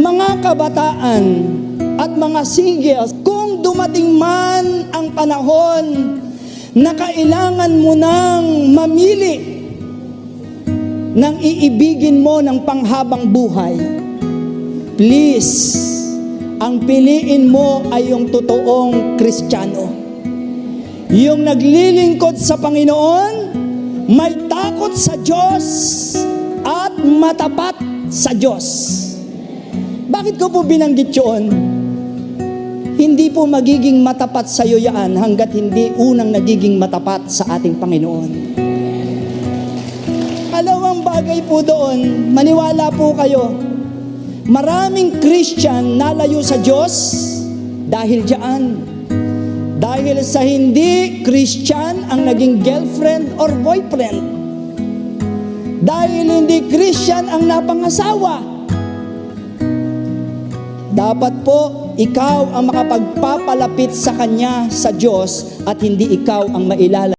Mga kabataan at mga singles, kung dumating man ang panahon na kailangan mo nang mamili ng iibigin mo ng panghabang buhay, please, ang piliin mo ay yung totoong Kristiyano. Yung naglilingkod sa Panginoon, may takot sa Diyos at matapat sa Diyos. Bakit ko po binanggit yun? Hindi po magiging matapat sa iyo yan hanggat hindi unang nagiging matapat sa ating Panginoon. Kalawang bagay po doon, maniwala po kayo, maraming Christian nalayo sa Diyos dahil diyan. Dahil sa hindi Christian ang naging girlfriend or boyfriend. Dahil hindi Christian ang napangasawa. Dapat po, ikaw ang makapagpapalapit sa Kanya, sa Diyos, at hindi ikaw ang mailala.